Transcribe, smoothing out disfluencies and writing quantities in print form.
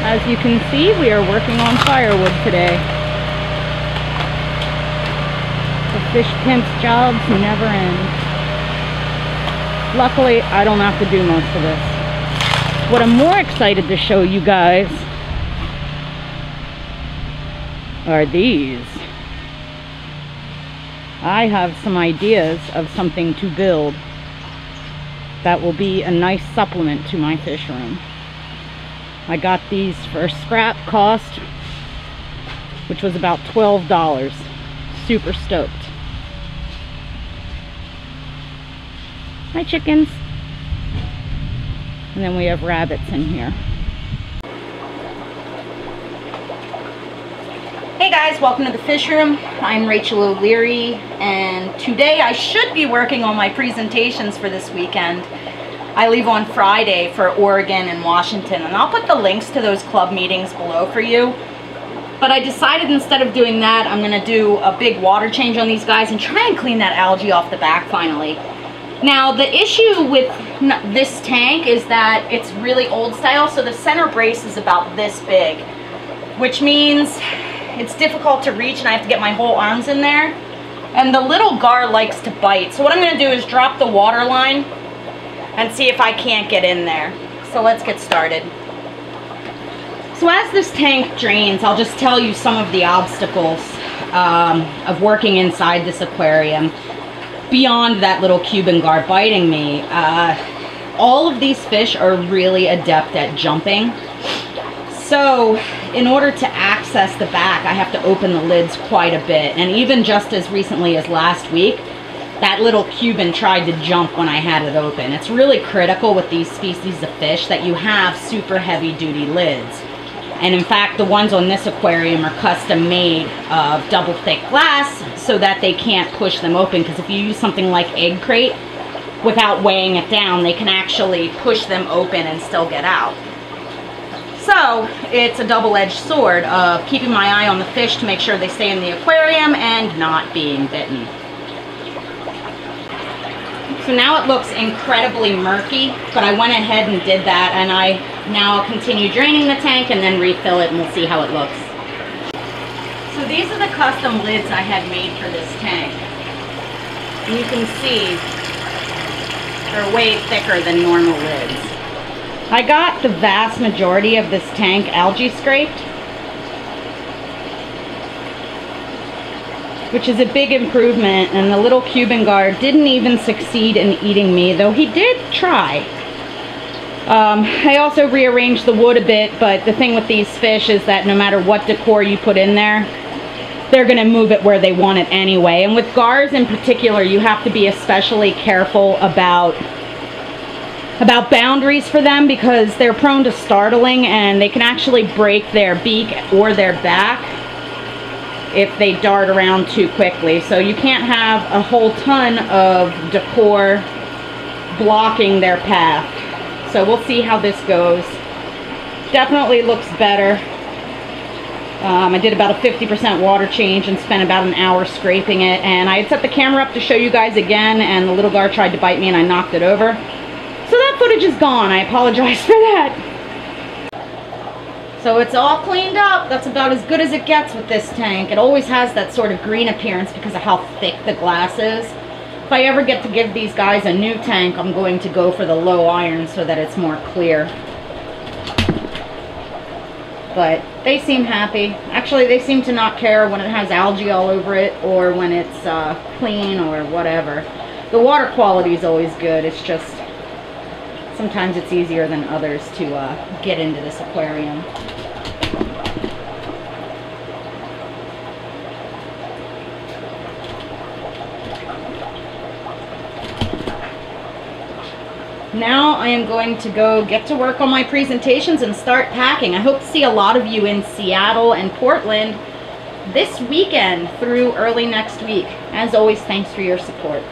As you can see, we are working on firewood today. The Fish Pimp's jobs never end. Luckily, I don't have to do most of this. What I'm more excited to show you guys are these. I have some ideas of something to build that will be a nice supplement to my fish room. I got these for scrap cost, which was about $12. Super stoked. Hi, chickens. And then we have rabbits in here. Hey guys, welcome to the fish room. I'm Rachel O'Leary, and today I should be working on my presentations for this weekend. I leave on Friday for Oregon and Washington, and I'll put the links to those club meetings below for you. But I decided instead of doing that, I'm gonna do a big water change on these guys and try and clean that algae off the back finally. Now, the issue with this tank is that it's really old style, so the center brace is about this big, which means it's difficult to reach and I have to get my whole arms in there. And the little gar likes to bite. So what I'm gonna do is drop the water line and see if I can't get in there. So let's get started. So as this tank drains, I'll just tell you some of the obstacles of working inside this aquarium. Beyond that little Cuban gar biting me, all of these fish are really adept at jumping. So in order to access the back, I have to open the lids quite a bit. And even just as recently as last week, that little Cuban tried to jump when I had it open. It's really critical with these species of fish that you have super heavy duty lids. And in fact, the ones on this aquarium are custom made of double thick glass so that they can't push them open, because if you use something like egg crate, without weighing it down, they can actually push them open and still get out. So it's a double-edged sword of keeping my eye on the fish to make sure they stay in the aquarium and not being bitten. So now it looks incredibly murky, but I went ahead and did that, and I now continue draining the tank and then refill it, and we'll see how it looks. So these are the custom lids I had made for this tank. And you can see they're way thicker than normal lids. I got the vast majority of this tank algae scraped, which is a big improvement, and the little Cuban gar didn't even succeed in eating me, though he did try. I also rearranged the wood a bit, but the thing with these fish is that no matter what decor you put in there, they're going to move it where they want it anyway. And with gars in particular, you have to be especially careful about boundaries for them, because they're prone to startling and they can actually break their beak or their back if they dart around too quickly. So you can't have a whole ton of decor blocking their path. So we'll see how this goes. Definitely looks better. I did about a 50% water change and spent about an hour scraping it, and I had set the camera up to show you guys again, and the little gar tried to bite me and I knocked it over. So that footage is gone. I apologize for that. So it's all cleaned up. That's about as good as it gets with this tank. It always has that sort of green appearance because of how thick the glass is. If I ever get to give these guys a new tank, I'm going to go for the low iron so that it's more clear. But they seem happy. Actually, they seem to not care when it has algae all over it or when it's clean or whatever. The water quality is always good. It's just sometimes it's easier than others to get into this aquarium. Now I am going to go get to work on my presentations and start packing. I hope to see a lot of you in Seattle and Portland this weekend through early next week. As always, thanks for your support.